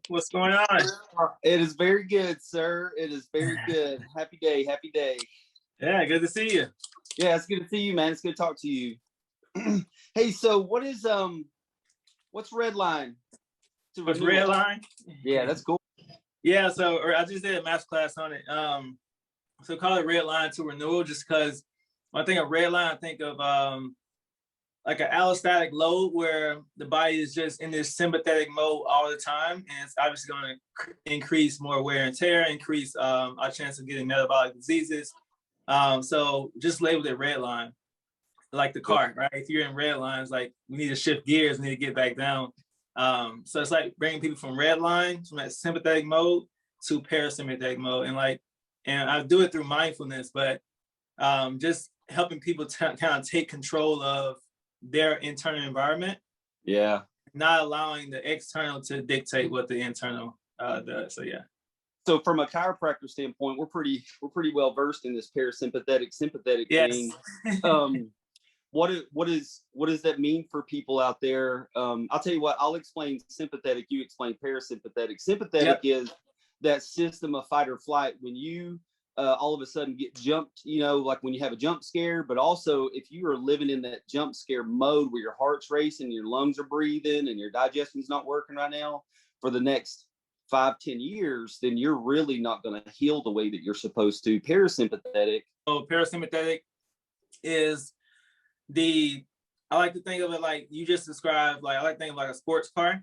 What's going on? It is very good, sir. It is very good. Happy day. Happy day. Yeah, good to see you. Yeah, it's good to see you, man. It's good to talk to you. Hey, so what's red line? What's red line? Yeah, that's cool. Yeah, so I just did a math class on it. So call it red line to renewal, just because when I think of red line, I think of like an allostatic load where the body is just in this sympathetic mode all the time, and it's obviously going to increase more wear and tear, increase our chance of getting metabolic diseases. So just label it red line, like the car, right? If you're in red lines, like we need to shift gears, we need to get back down. So it's like bringing people from red line, from that sympathetic mode to parasympathetic mode, and I do it through mindfulness, but just helping people kind of take control of their internal environment. Yeah. Not allowing the external to dictate what the internal does. So yeah. So from a chiropractor standpoint, we're pretty well versed in this parasympathetic sympathetic thing. What does that mean for people out there? I'll tell you what, I'll explain sympathetic, you explain parasympathetic. Sympathetic is that system of fight or flight when you all of a sudden get jumped, like when you have a jump scare, but also if you are living in that jump scare mode where your heart's racing, your lungs are breathing, and your digestion's not working right now for the next 5-10 years, then you're really not going to heal the way that you're supposed to. Parasympathetic. So parasympathetic is I like to think of it like you just described, like I like to think of like a sports car.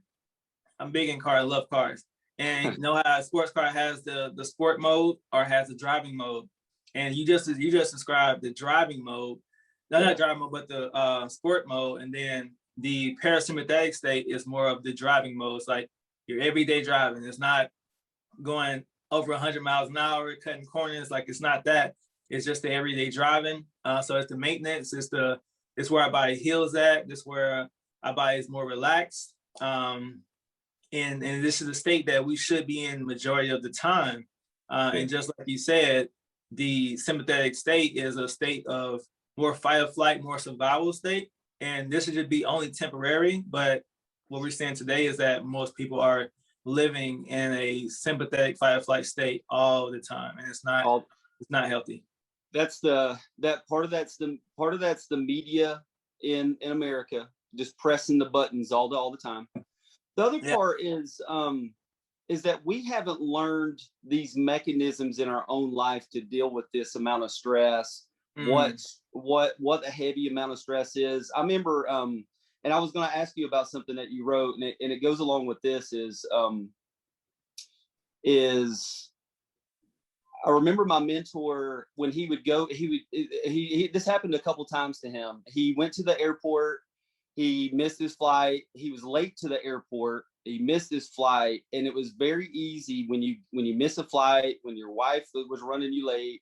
I'm big in cars, I love cars. And you know how a sports car has the sport mode or has the driving mode. And you just described the driving mode, not driving mode, but the sport mode. And then the parasympathetic state is more of the driving mode. It's like your everyday driving. It's not going over 100 miles an hour, cutting corners. Like it's not that. It's just the everyday driving. So it's the maintenance. It's where our body heals at. It's where our body is more relaxed. And this is a state that we should be in majority of the time. And just like you said, the sympathetic state is a state of more fight or flight, more survival state. And this should be only temporary. But what we're seeing today is that most people are living in a sympathetic fight or flight state all the time. And it's not healthy. That's part of that's the media in America, just pressing the buttons all the time. The other part is that we haven't learned these mechanisms in our own life to deal with this amount of stress. What a heavy amount of stress is. I remember, and I was going to ask you about something that you wrote, and it goes along with this. I remember my mentor when he would go. He this happened a couple times to him. He went to the airport. He missed his flight. He was late to the airport. He missed his flight. And it was very easy when you miss a flight, when your wife was running you late,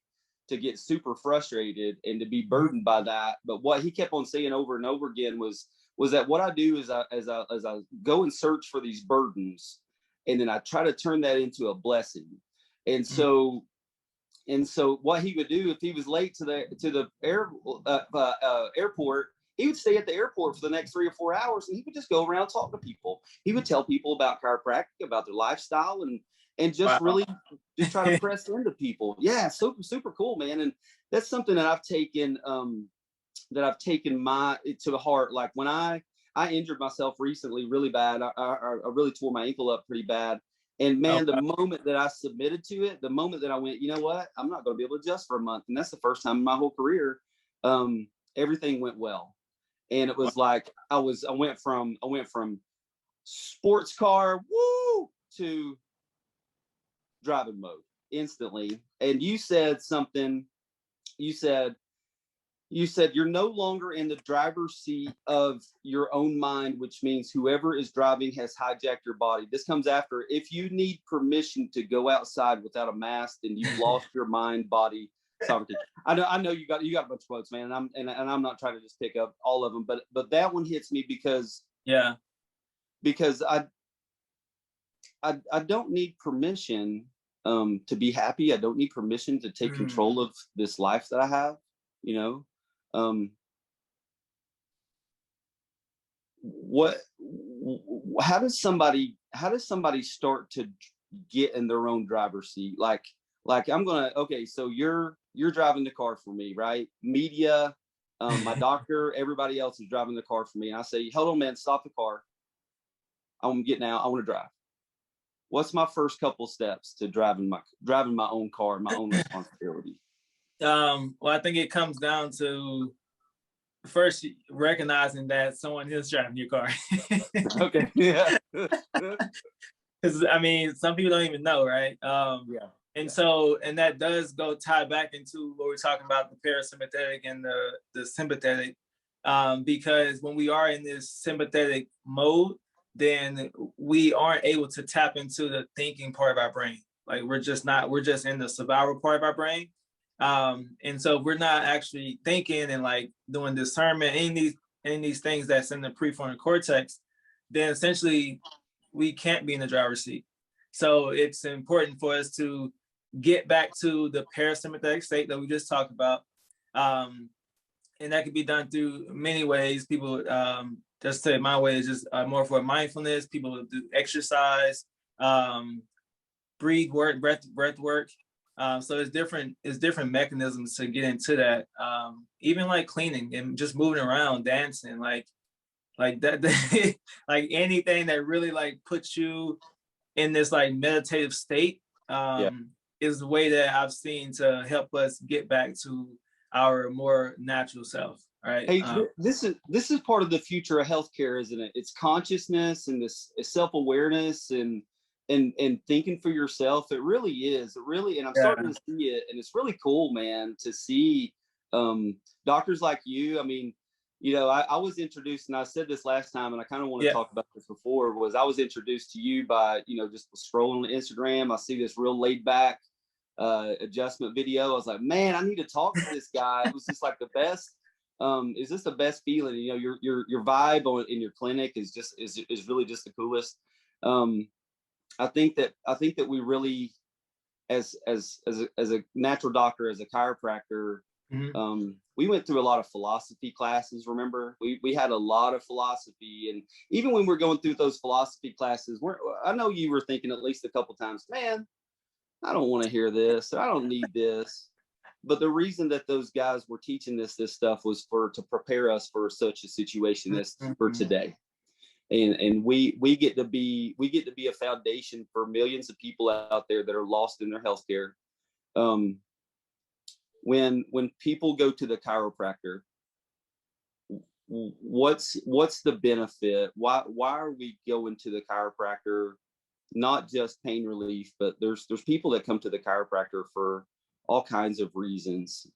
to get super frustrated and to be burdened by that. But what he kept on saying over and over again was that what I do is as I go and search for these burdens, and then I try to turn that into a blessing. And so what he would do if he was late to the airport, he would stay at the airport for the next 3 or 4 hours, and he would just go around talking to people. He would tell people about chiropractic, about their lifestyle, and just really just try to press into people. Yeah, super cool, man. And that's something that I've taken to the heart. Like when I injured myself recently really bad. I really tore my ankle up pretty bad. And man, the moment that I submitted to it, the moment that I went, you know what, I'm not going to be able to adjust for a month. And that's the first time in my whole career, everything went well. And it was like, I went from sports car, to driving mode instantly. And you said something, you said you're no longer in the driver's seat of your own mind, which means whoever is driving has hijacked your body. This comes after, if you need permission to go outside without a mask, then you've lost your mind, body, sovereignty. I know you got a bunch of quotes, man, and I'm not trying to just pick up all of them, but that one hits me because I don't need permission to be happy. I don't need permission to take control of this life that I have, how does somebody somebody start to get in their own driver's seat? Like okay, so you're driving the car for me, right? Media, my doctor, everybody else is driving the car for me. And I say, hold on, man, stop the car. I'm getting out. I want to drive. What's my first couple steps to driving my own car, my own responsibility? Well, I think it comes down to first recognizing that someone is driving your car. Okay. Yeah. Because I mean, some people don't even know, right? Yeah. And so, and that does go tie back into what we're talking about, the parasympathetic and the sympathetic, because when we are in this sympathetic mode, then we aren't able to tap into the thinking part of our brain. Like we're just in the survival part of our brain. And so if we're not actually thinking and like doing discernment, any of these things that's in the prefrontal cortex, then essentially we can't be in the driver's seat. So it's important for us to get back to the parasympathetic state that we just talked about. And that can be done through many ways. People, just say my way is just more for mindfulness. People do exercise, breathe work, breath work. So it's different mechanisms to get into that. Even like cleaning and just moving around, dancing, like that, like anything that really like puts you in this like meditative state, is the way that I've seen to help us get back to our more natural self. Right. Hey, this is part of the future of healthcare, isn't it? It's consciousness and this self-awareness and thinking for yourself. It really is. It really, and I'm starting to see it, and it's really cool, man, to see doctors like you. I mean, you know, I was introduced, and I said this last time, and I kind of want to talk about this before, was I was introduced to you by, you know, just scrolling on Instagram. I see this real laid back adjustment video. I was like, man, I need to talk to this guy. It was just like the best. Is this the best feeling? You know, your vibe in your clinic is really just the coolest. I think that we really, as a natural doctor, as a chiropractor, we went through a lot of philosophy classes. Remember, we had a lot of philosophy, and even when we're going through those philosophy classes, I know you were thinking at least a couple times, man, I don't want to hear this. I don't need this. But the reason that those guys were teaching this stuff was to prepare us for such a situation as for today. And we get to be a foundation for millions of people out there that are lost in their healthcare. When people go to the chiropractor, what's the benefit? Why are we going to the chiropractor? Not just pain relief, but there's people that come to the chiropractor for all kinds of reasons.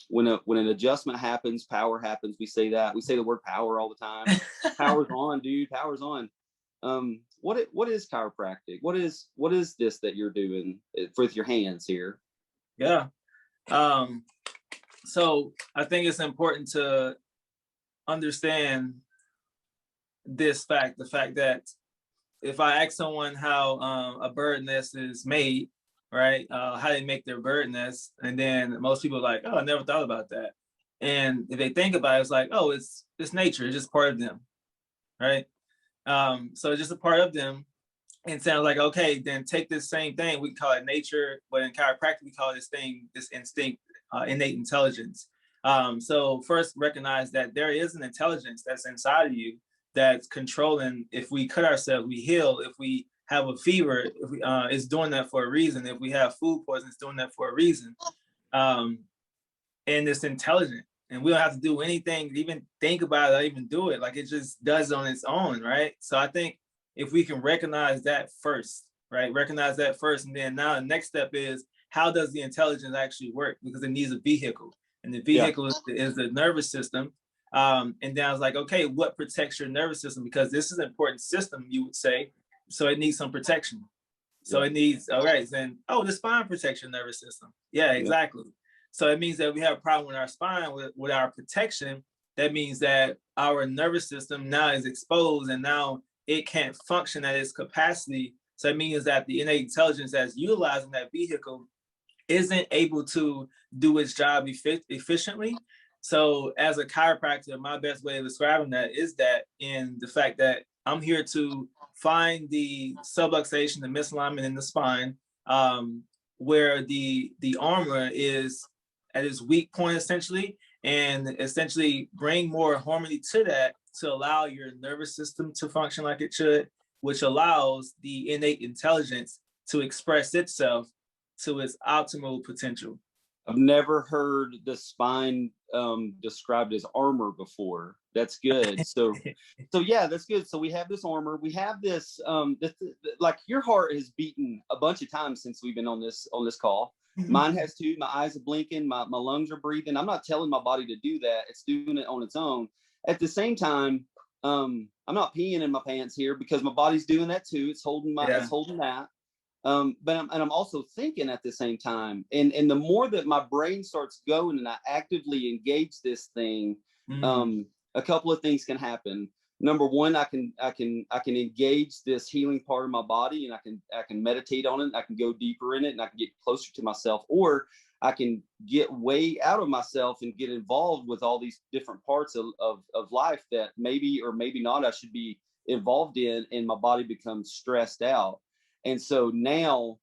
When an adjustment happens, power happens. We say the word power all the time. Power's on, dude. Power's on. What is chiropractic? What is this that you're doing with your hands here? Yeah. So I think it's important to understand the fact that if I ask someone how a bird nest is made, right? How they make their bird nest. And then most people are like, oh, I never thought about that. And if they think about it, it's like, oh, it's nature. It's just part of them, right? So it's just a part of them. And sounds like, okay, then take this same thing. We call it nature, but in chiropractic, we call this instinct, innate intelligence. So first recognize that there is an intelligence that's inside of you that's controlling. If we cut ourselves, we heal. If we have a fever, it's doing that for a reason. If we have food poisoning, it's doing that for a reason. And it's intelligent, and we don't have to do anything, even think about it, or even do it. Like it just does on its own, right? So I think if we can recognize that first, right? Recognize that first, and then now the next step is, how does the intelligence actually work? Because it needs a vehicle, and the vehicle is the nervous system. And then I was like, okay, what protects your nervous system? Because this is an important system, you would say. So it needs some protection. So it needs, all right, then, the spine protects your nervous system. Yeah, exactly. So it means that we have a problem with our spine, with our protection. That means that our nervous system now is exposed, and now it can't function at its capacity. So it means that the innate intelligence that's utilizing that vehicle isn't able to do its job efficiently. So as a chiropractor, my best way of describing that is that in the fact that I'm here to find the subluxation, the misalignment in the spine, where the armor is at its weak point, essentially, and essentially bring more harmony to that to allow your nervous system to function like it should, which allows the innate intelligence to express itself to its optimal potential. I've never heard the spine described as armor before. That's good. So yeah, that's good. So we have this armor. We have this, like your heart has beaten a bunch of times since we've been on this call. Mine has too. My eyes are blinking. My lungs are breathing. I'm not telling my body to do that. It's doing it on its own. At the same time, I'm not peeing in my pants here because my body's doing that too. It's holding it's holding that. But I'm also thinking at the same time, and the more that my brain starts going and I actively engage this thing, a couple of things can happen. Number one, I can engage this healing part of my body, and I can meditate on it. I can go deeper in it, and I can get closer to myself, or I can get way out of myself and get involved with all these different parts of life that maybe or maybe not I should be involved in, and my body becomes stressed out. And so now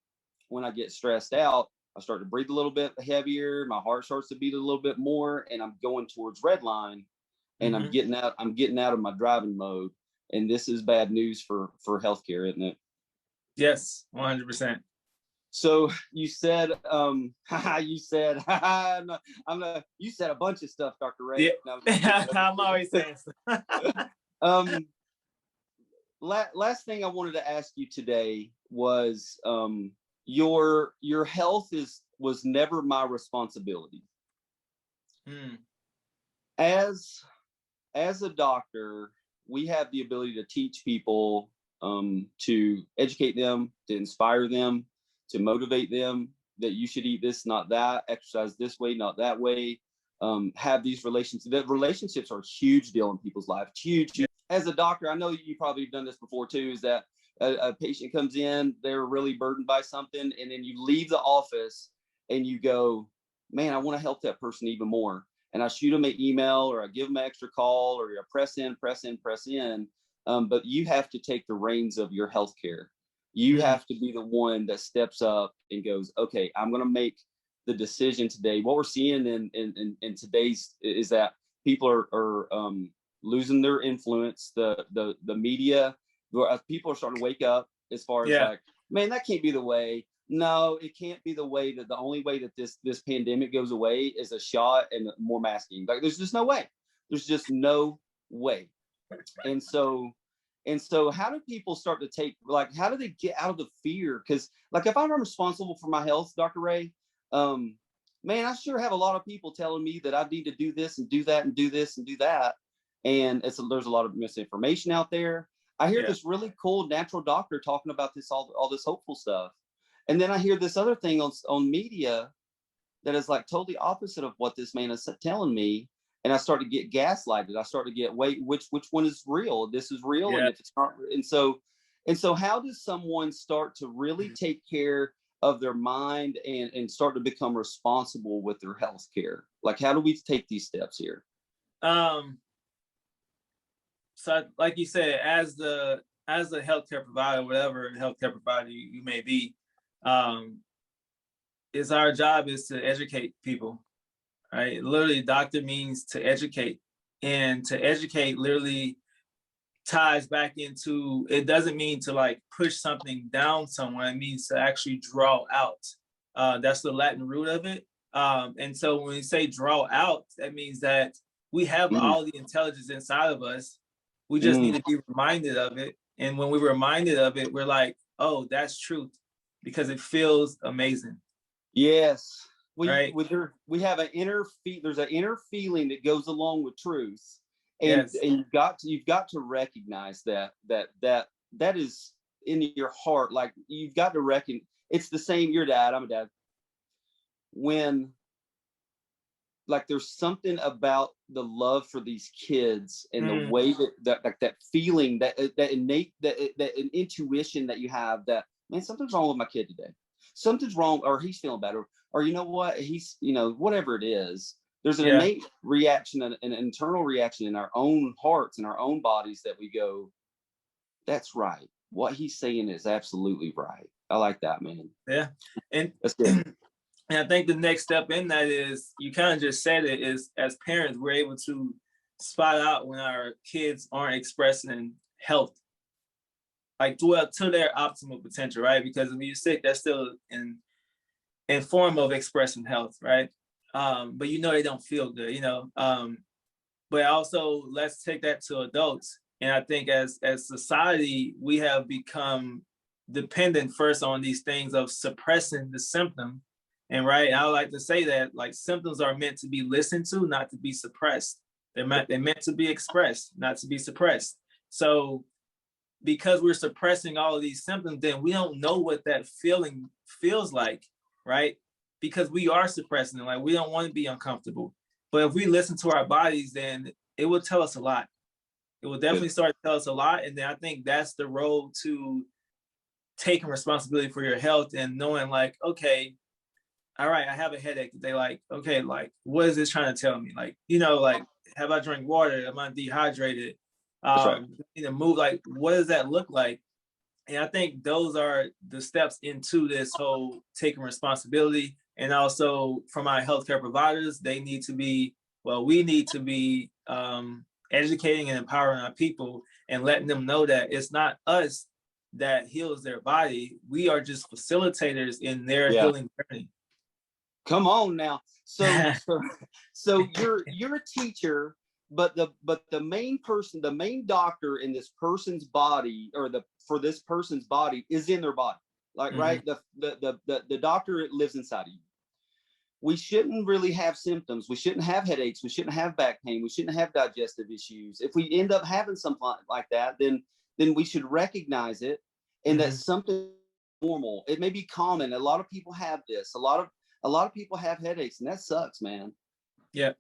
when I get stressed out, I start to breathe a little bit heavier. My heart starts to beat a little bit more, and I'm going towards red line, and I'm getting out of my driving mode. And this is bad news for healthcare, isn't it? Yes, 100%. So you said, you said a bunch of stuff, Dr. Ray. Yeah. No, I'm always saying stuff. Last thing I wanted to ask you today was, your health was never my responsibility. As a doctor, we have the ability to teach people, to educate them, to inspire them, to motivate them that you should eat this, not that, exercise this way, not that way, have these relationships. The relationships are a huge deal in people's lives. Huge. As a doctor, I know you probably have done this before too, is that a patient comes in, they're really burdened by something, and then you leave the office and you go, man, I want to help that person even more. And I shoot them an email, or I give them an extra call, or I press in. But you have to take the reins of your healthcare. You have to be the one that steps up and goes, okay, I'm going to make the decision today. What we're seeing in today's is that people are losing their influence. The media, people are starting to wake up as far as like, man, that can't be the way. No, it can't be the way. That the only way that this pandemic goes away is a shot and more masking. Like, there's just no way. There's just no way. And so how do people start to take, like, how do they get out of the fear? Because like, if I'm responsible for my health, Dr. Ray, man, I sure have a lot of people telling me that I need to do this and do that and do this and do that. And there's a lot of misinformation out there. I hear this really cool natural doctor talking about this, all this hopeful stuff. And then I hear this other thing on media that is like totally opposite of what this man is telling me. And I start to get gaslighted. I start to get, wait, which one is real? This is real. And if it's not, and so how does someone start to really take care of their mind and start to become responsible with their health care? Like, how do we take these steps here? So like you said, as the healthcare provider, whatever healthcare provider you may be, is our job is to educate people, right? Literally, doctor means to educate, and to educate literally ties back into, it doesn't mean to like push something down someone. It means to actually draw out. That's the Latin root of it. And so when we say draw out, that means that we have all the intelligence inside of us. We just need to be reminded of it. And when we're reminded of it, we're like, oh, that's truth, because it feels amazing. Yes. We right? have there's an inner feeling that goes along with truth. And, and you've got to recognize that is in your heart. Like, you've got to reckon it's the same. Your dad, I'm a dad. When, like, there's something about the love for these kids and the way that feeling, that innate, that intuition that you have, that, man, something's wrong with my kid today. Something's wrong, or he's feeling better, or you know what, he's, whatever it is. There's an innate reaction, an internal reaction in our own hearts and our own bodies that we go, that's right. What he's saying is absolutely right. I like that, man. Yeah. And That's good. and I think the next step in that is, you kind of just said it, is as parents, we're able to spot out when our kids aren't expressing health, like to their optimal potential, right? Because when you're sick, that's still in form of expressing health, right? But they don't feel good. But also, let's take that to adults. And I think as society, we have become dependent first on these things of suppressing the symptom. And right, I like to say that, like, symptoms are meant to be listened to, not to be suppressed. They're meant to be expressed, not to be suppressed. So because we're suppressing all of these symptoms, then we don't know what that feeling feels like, right? Because we are suppressing it. Like, we don't want to be uncomfortable. But if we listen to our bodies, then it will tell us a lot. It will definitely start to tell us a lot. And then I think that's the road to taking responsibility for your health and knowing, like, okay, all right, I have a headache. They like, okay, like, what is this trying to tell me? Like, like, have I drank water? Am I dehydrated? That's right. Move, like, what does that look like? And I think those are the steps into this whole taking responsibility. And also, from our healthcare providers, we need to be educating and empowering our people and letting them know that it's not us that heals their body. We are just facilitators in their healing journey. Come on now. So you're a teacher, but the main person, the main doctor in this person's body, or for this person's body, is in their body. Like, right? The doctor lives inside of you. We shouldn't really have symptoms. We shouldn't have headaches. We shouldn't have back pain. We shouldn't have digestive issues. If we end up having something like that, then we should recognize it, and that's something normal. It may be common. A lot of people have this. A lot of people have headaches, and that sucks, man. Yeah.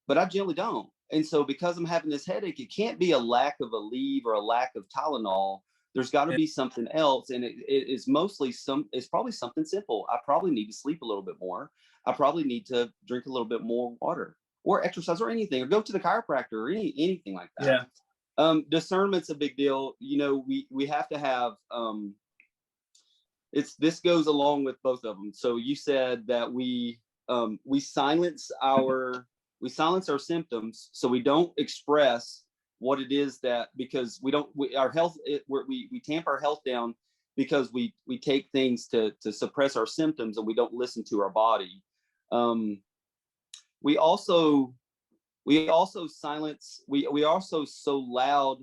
But I generally don't. And so because I'm having this headache, it can't be a lack of Aleve or a lack of Tylenol. There's got to be something else. And it's probably something simple. I probably need to sleep a little bit more. I probably need to drink a little bit more water, or exercise, or anything, or go to the chiropractor, or anything like that. Yeah. Discernment's a big deal. We have to have, this goes along with both of them. So you said that we silence our symptoms, so we don't express what it is, that because we tamp our health down because we take things to suppress our symptoms, and we don't listen to our body. We also silence, we also so loud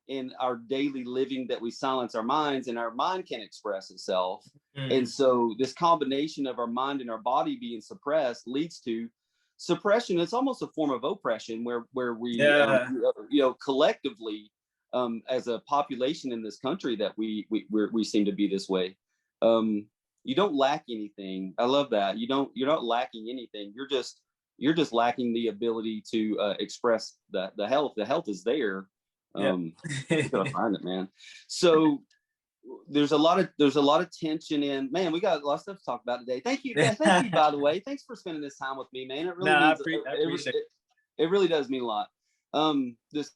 in our daily living that we silence our minds, and our mind can't express itself. And so this combination of our mind and our body being suppressed leads to suppression. It's almost a form of oppression, where we collectively, as a population in this country, that we seem to be this way. You don't lack anything. I love that. You're not lacking anything. You're just lacking the ability to express the health. The health is there. You gotta find it, man. So there's a lot of tension in, man. We got a lot of stuff to talk about today. Thank you, by the way. Thanks for spending this time with me, man. It really means, I appreciate it. It really does mean a lot. Because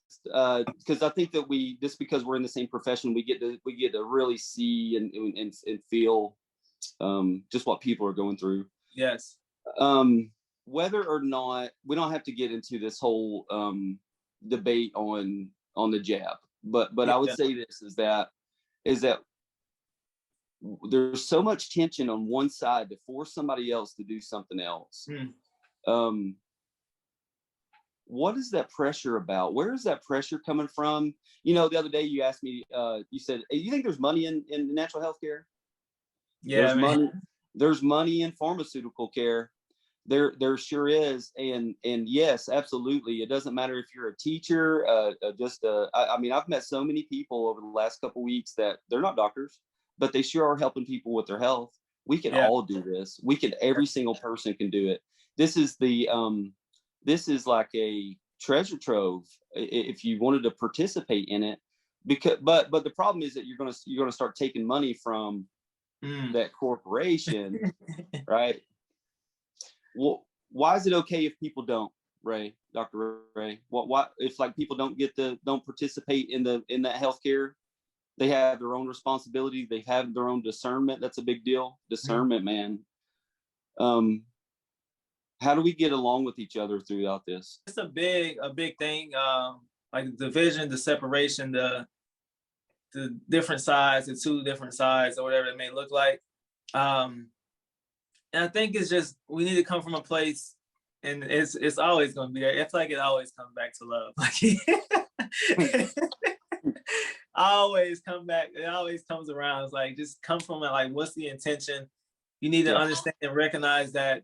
I think that just because we're in the same profession, we get to really see and feel just what people are going through. Yes. Whether or not, we don't have to get into this whole debate on the jab, but I would say this is that there's so much tension on one side to force somebody else to do something else. What is that pressure about? Where is that pressure coming from? The other day you asked me, you said, hey, you think there's money in natural health care? Yeah, there's money in pharmaceutical care. There sure is. And yes, absolutely. It doesn't matter if you're a teacher, I've met so many people over the last couple of weeks that they're not doctors, but they sure are helping people with their health. We can all do this. Every single person can do it. This is like a treasure trove if you wanted to participate in it. But the problem is that you're gonna start taking money from that corporation, right? Well, why is it okay if people don't, Dr. Ray? What if, like, people don't participate in that healthcare? They have their own responsibility. They have their own discernment. That's a big deal. Discernment, man. How do we get along with each other throughout this? It's a big thing. Like the division, the separation, the different sides, the two different sides, or whatever it may look like. And I think it's just, we need to come from a place, and it's always going to be there. It's like it always comes back to love. Like always come back. It always comes around. It's like, just come from it. Like, what's the intention? You need to understand and recognize that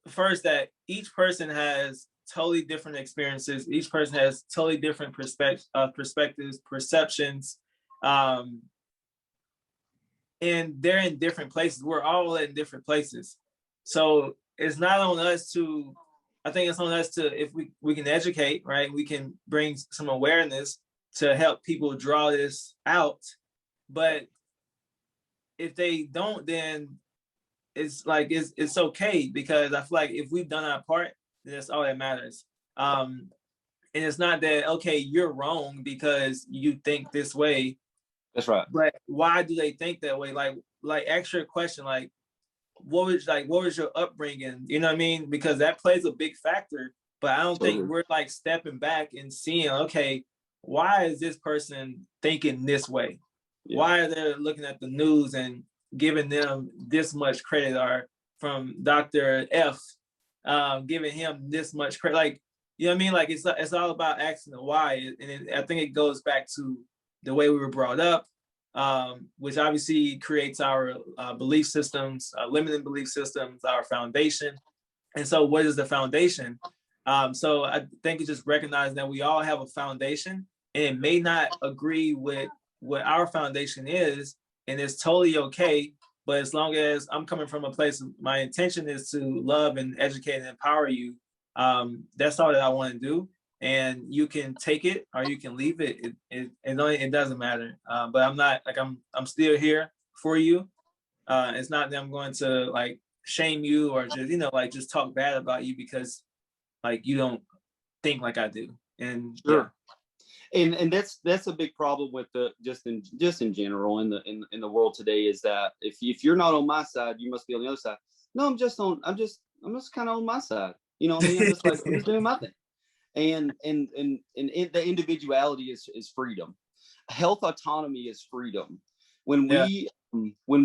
first, that each person has totally different experiences. Each person has totally different perspectives, perceptions, and they're in different places. We're all in different places. So it's not on us to, I think it's on us to, if we can educate, right? We can bring some awareness to help people draw this out. But if they don't, then it's like, it's okay, because I feel like if we've done our part, then that's all that matters. And it's not that, okay, you're wrong because you think this way. That's right. But why do they think that way? Like ask your question, like, what was your upbringing? You know what I mean? Because that plays a big factor. But I don't think we're like stepping back and seeing, okay, why is this person thinking this way? Yeah. Why are they looking at the news and giving them this much credit, or from Dr. F, giving him this much credit? Like, you know what I mean? Like, it's all about asking the why. And I think it goes back to the way we were brought up, which obviously creates our belief systems, limiting belief systems, our foundation. And so what is the foundation? So I think it's just recognizing that we all have a foundation, and it may not agree with what our foundation is, and it's totally okay. But as long as I'm coming from a place of, my intention is to love and educate and empower you, that's all that I want to do. And you can take it or you can leave it. It doesn't matter. But I'm not, like, I'm still here for you. It's not that I'm going to like shame you or just, like just talk bad about you because like you don't think like I do. And sure. Yeah. And that's a big problem with the just in general in the world today, is that if you're not on my side, you must be on the other side. No, I'm just kind of on my side. You know what I mean? I'm just doing my thing. And the individuality is freedom. Health autonomy is freedom. When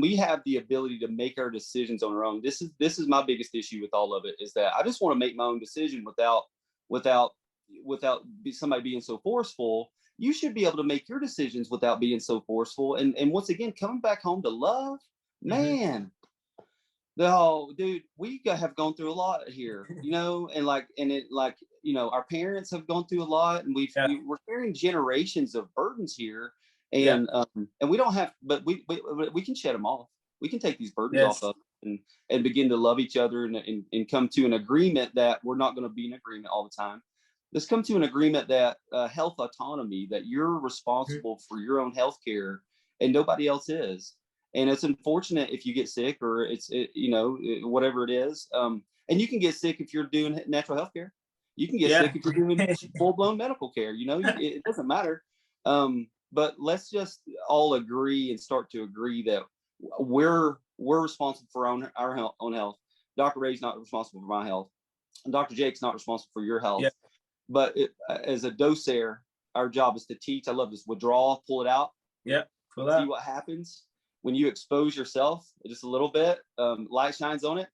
we have the ability to make our decisions on our own, this is my biggest issue with all of it, is that I just want to make my own decision without somebody being so forceful. You should be able to make your decisions without being so forceful. And once again, coming back home to love, man. No, dude, we have gone through a lot here, and our parents have gone through a lot, and we're carrying generations of burdens here, and we don't have, but we can shed them off. We can take these burdens off of and begin to love each other and come to an agreement that we're not going to be in agreement all the time. Let's come to an agreement that health autonomy, that you're responsible for your own health care and nobody else is. And it's unfortunate if you get sick or whatever it is. And you can get sick if you're doing natural health care. You can get sick if you're doing full-blown medical care. It doesn't matter. But let's just all agree and start to agree that we're responsible for our own health. Dr. Ray's not responsible for my health. And Dr. Jake's not responsible for your health. Yeah. But as a docere, our job is to teach. I love this. Withdraw, pull it out. Yeah. See what happens. When you expose yourself just a little bit, light shines on it.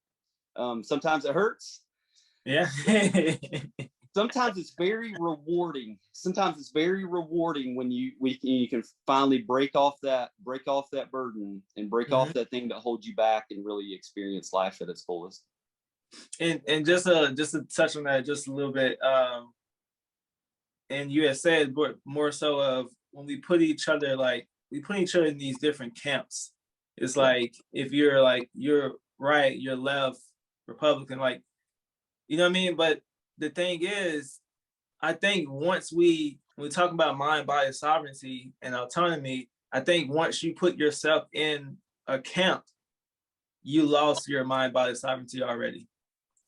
Sometimes it hurts. Yeah. Sometimes it's very rewarding. When you can finally break off that burden and break off that thing that holds you back and really experience life at its fullest. And just to touch on that just a little bit, and you had said more so of when we put each other in these different camps. It's like, if you're right, you're left, Republican, like, you know what I mean? But the thing is, I think once we talk about mind, body sovereignty and autonomy, I think once you put yourself in a camp, you lost your mind, body sovereignty already.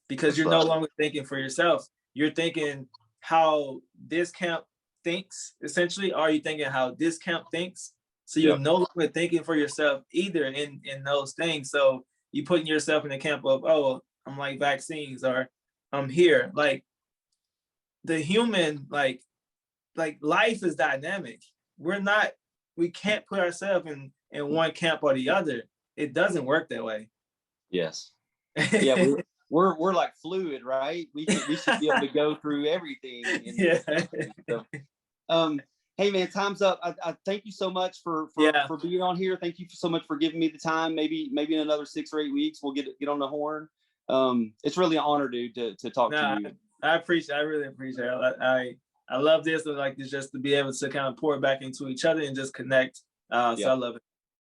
Because you're no longer thinking for yourself. You're thinking how this camp thinks essentially? Are you thinking how this camp thinks? So Yeah. you're no longer thinking for yourself either in those things. So you putting yourself in the camp of, oh, I'm like vaccines, or I'm here. Like the human, like life is dynamic. We can't put ourselves in one camp or the other. It doesn't work that way. Yes. Yeah, we're like fluid, right? We should be able to go through everything. Yeah. So, hey man, time's up. I thank you so much for being on here. Thank you so much for giving me the time. Maybe in another 6 or 8 weeks we'll get on the horn. It's really an honor, dude, to talk to you. I really appreciate it. I love this, and like, it's just to be able to kind of pour back into each other and just connect. So I love it.